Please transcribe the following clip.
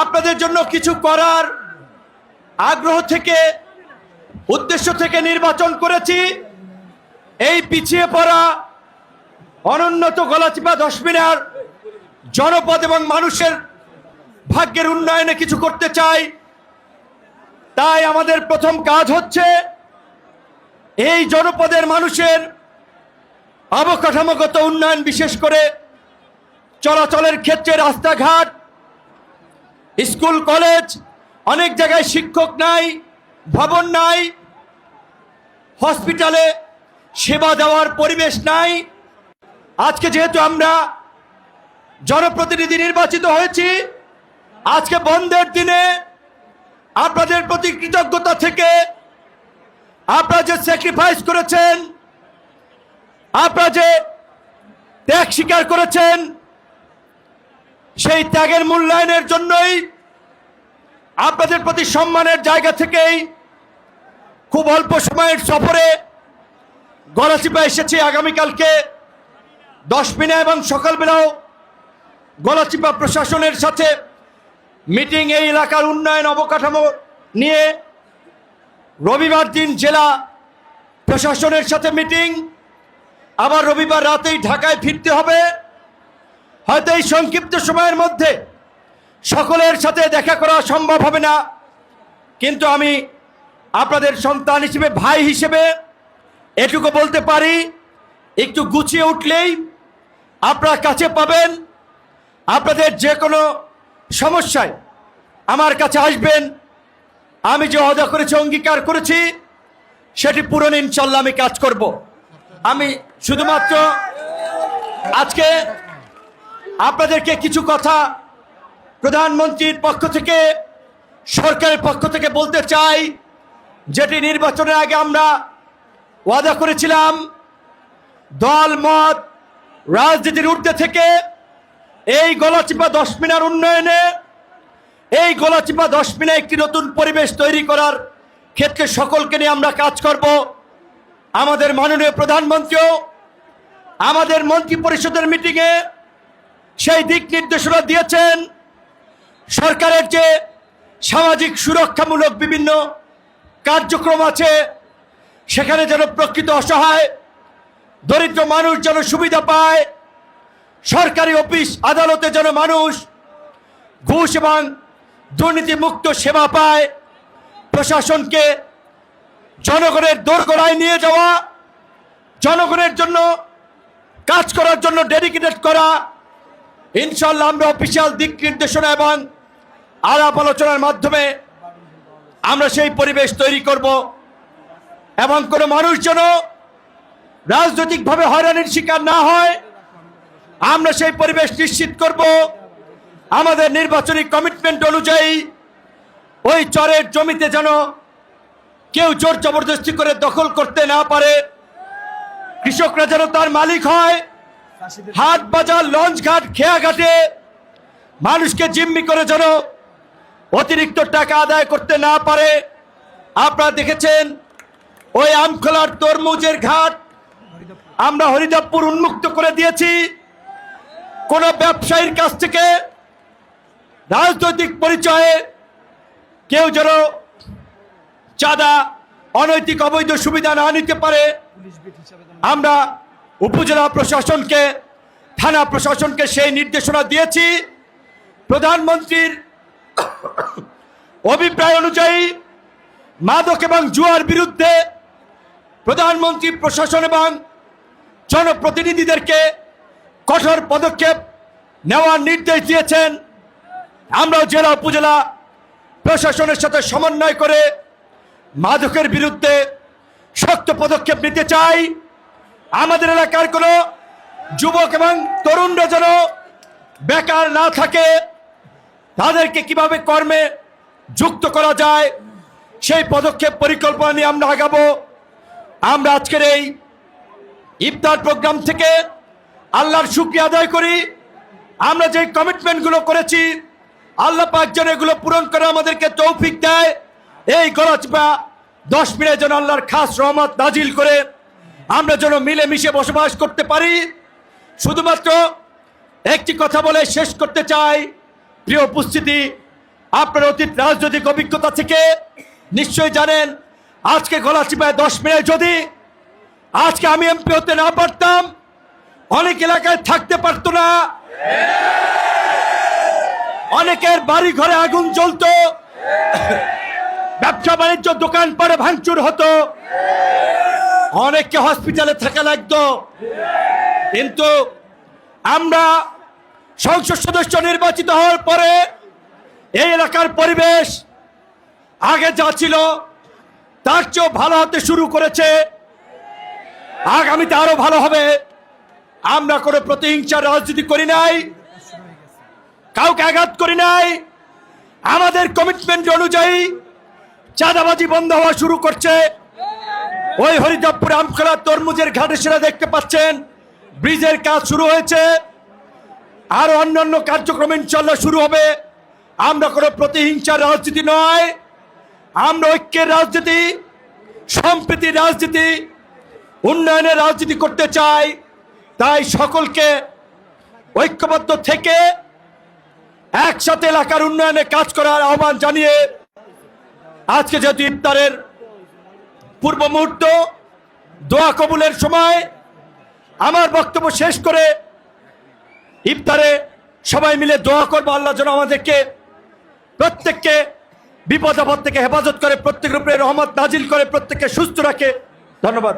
আপনাদের জন্য কিছু করার আগ্রহ থেকে, উদ্দেশ্য থেকে নির্বাচন করেছি। এই পিছিয়ে পড়া অনুন্নত গলাচিপা 10 মিনার জনপদ এবং মানুষের ভাগ্যের উন্নয়নে কিছু করতে চাই। তাই আমাদের প্রথম কাজ হচ্ছে এই জনপদের মানুষের অবকাঠামোগত উন্নয়ন, বিশেষ করে চলাচলের ক্ষেত্রে রাস্তাঘাট, স্কুল কলেজ, অনেক জায়গায় শিক্ষক নাই, ভবন নাই, হসপিটালে সেবা দেওয়ার পরিবেশ নাই। আজকে যেহেতু আমরা জনপ্রতিনিধি নির্বাচিত হয়েছি, আজকে বন্ধের দিনে আপনাদের প্রতি কৃতজ্ঞতা থেকে আপনারা যে স্যাক্রিফাইস করেছেন, আপনারা যে ত্যাগ স্বীকার করেছেন, সেই ত্যাগের মূল্যায়নের জন্যই আপনাদের প্রতি সম্মানের জায়গা থেকেই খুব অল্প সময়ের সফরে গলাচিপা এসেছি। আগামীকালকে 10 মিনা এবং সকালবেলাও গলাচিপা প্রশাসনের সাথে মিটিং, এই এলাকার উন্নয়ন অবকাঠামো নিয়ে। রবিবার দিন জেলা প্রশাসনের সাথে মিটিং, আবার রবিবার রাতেই ঢাকায় ফিরতে হবে। হয়তো এই সংক্ষিপ্ত সময়ের মধ্যে সকলের সাথে দেখা করা সম্ভব হবে না, কিন্তু আমি আপনাদের সন্তান হিসেবে, ভাই হিসেবে এটুকু বলতে পারি, একটু গুছিয়ে উঠলেই আপনারা কাছে পাবেন। আপনাদের যে কোনো সমস্যায় আমার কাছে আসবেন। আমি যে ওয়াদা করেছি, অঙ্গীকার করেছি, সেটি পূরণে ইনশাল্লাহ আমি কাজ করব। আমি শুধুমাত্র আজকে আপনাদেরকে কিছু কথা প্রধানমন্ত্রীর পক্ষ থেকে, সরকারের পক্ষ থেকে বলতে চাই, যেটি নির্বাচনের আগে আমরা ওয়াদা করেছিলাম। দল মত রাজনীতির ঊর্ধ্বে থেকে এই গলাচিপা 10 মিনার উন্নয়নে, এই গলাচিপা 10 মিনায় একটি নতুন পরিবেশ তৈরি করার ক্ষেত্রে সকলকে নিয়ে আমরা কাজ করব। আমাদের মাননীয় প্রধানমন্ত্রীও আমাদের মন্ত্রী পরিষদের মিটিংয়ে সেই দিক নির্দেশনা দিয়েছেন। সরকারের যে সামাজিক সুরক্ষামূলক বিভিন্ন কার্যক্রম আছে, সেখানে যেন প্রকৃত অসহায় দরিদ্র মানুষ যেন সুবিধা পায়, সরকারি অফিস আদালতে যেন মানুষ ঘুষ এবং দুর্নীতিমুক্ত সেবা পায়, প্রশাসনকে জনগণের দোরগোড়ায় নিয়ে যাওয়া, জনগণের জন্য কাজ করার জন্য ডেডিকেটেড করা। ইনশাল্লাহ আমরা অফিসিয়াল দিক নির্দেশনা এবং আলাপ আলোচনার মাধ্যমে আমরা সেই পরিবেশ তৈরি করব, এবং কোনো মানুষ যেন রাজনৈতিকভাবে হয়রানির শিকার না হয়, আমরা সেই পরিবেশ নিশ্চিত করব। আমাদের নির্বাচনী কমিটমেন্ট অনুযায়ী ওই চরের জমিতে যেন কেউ জোর জবরদস্তি করে দখল করতে না পারে, কৃষকরা যেন তার মালিক হয়। হাট বাজার, লঞ্চ ঘাট, খেয়াঘাটে মানুষকে জিম্মি করে যেন অতিরিক্ত টাকা আদায় করতে না পারে। আপনারা দেখেছেন ওই আমখোলার তরমুজের ঘাট আমরা হরিদাবপুর উন্মুক্ত করে দিয়েছি। কোন ব্যবসায়ীর কাছ থেকে রাজনৈতিক পরিচয়ে কেউ যেন চাঁদা, অনৈতিক অবৈধ সুবিধা না নিতে পারে। আমরা উপজেলা প্রশাসনকে, থানা প্রশাসনকে সেই নির্দেশনা দিয়েছি। প্রধানমন্ত্রীর অভিপ্রায় অনুযায়ী মাদক এবং জুয়ার বিরুদ্ধে প্রধানমন্ত্রী প্রশাসন এবং জনপ্রতিনিধিদেরকে কঠোর পদক্ষেপ নেওয়ার নির্দেশ দিয়েছেন। আমরাও জেলা উপজেলা প্রশাসনের সাথে সমন্বয় করে মাদকের বিরুদ্ধে শক্ত পদক্ষেপ নিতে চাই। আমাদের এলাকার কোনো যুবক এবং তরুণরা যেন বেকার না থাকে, তাদেরকে কিভাবে কর্মে যুক্ত করা যায়, সেই পদক্ষেপ পরিকল্পনা নিয়ে আমরা আগাবো। আমরা আজকের এই ইফতার প্রোগ্রাম থেকে আল্লাহর শুকরিয়া আদায় করি। আমরা যে কমিটমেন্টগুলো করেছি, আল্লাহ পাক যেন এগুলো পূরণ করে আমাদেরকে তৌফিক দেয়। এই গলাচিপা 10 মিনায় যেন আল্লাহর খাস রহমত নাজিল করে আমরা যেন মিলেমিশে বসবাস করতে পারি। শুধুমাত্র একটি কথা বলে শেষ করতে চাই, প্রিয় উপস্থিতি, আপনার অতীত রাজনৈতিক অভিজ্ঞতা থেকে নিশ্চয়ই জানেন, আজকে গলাচিপায় 10 মিনিট যদি আজকে আমি এমপি হতে না পারতাম, অনেক এলাকায় থাকতে পারতো না, অনেকের বাড়ি ঘরে আগুন জ্বলতো, ব্যবসা বাণিজ্য দোকানপাটে ভাঙচুর হতো, অনেককে হসপিটালে থাকা লাগতো। কিন্তু আমরা সংসদ সদস্য নির্বাচিত হওয়ার পরে এই এলাকার পরিবেশ আগে যা ছিল তার চেয়েও ভালো হতে শুরু করেছে, আগামীতে আরো ভালো হবে। আমরা কোনো প্রতিহিংসার রাজনীতি করি নাই, কাউকে আঘাত করি নাই। আমাদের কমিটমেন্ট অনুযায়ী চাঁদাবাজি বন্ধ হওয়া শুরু করছে। ওই হরিদেবপুর আমখোলা তরমুজের ঘাটে সেরা দেখতে পাচ্ছেন, ব্রিজের কাজ শুরু হয়েছে, আর অন্যান্য কার্যক্রম ইনশাল্লাহ শুরু হবে। আমরা কোনো প্রতিহিংসার রাজনীতি নয়, আমরা ঐক্যের রাজনীতি, সম্প্রীতির রাজনীতি, উন্নয়নের রাজনীতি করতে চাই। তাই সকলকে ঐক্যবদ্ধ থেকে একসাথে এলাকার উন্নয়নে কাজ করার আহ্বান জানিয়ে আজকে যেহেতু ইফতারের পূর্ব মুহূর্ত, দোয়া কবুলের সময়, আমার বক্তব্য শেষ করে ইফতারে সবাই মিলে দোয়া করবো, আল্লাহ যেন আমাদেরকে প্রত্যেককে বিপদ আপদ থেকে হেফাজত করে, প্রত্যেকের উপরে রহমত নাজিল করে, প্রত্যেককে সুস্থ রাখে। ধন্যবাদ।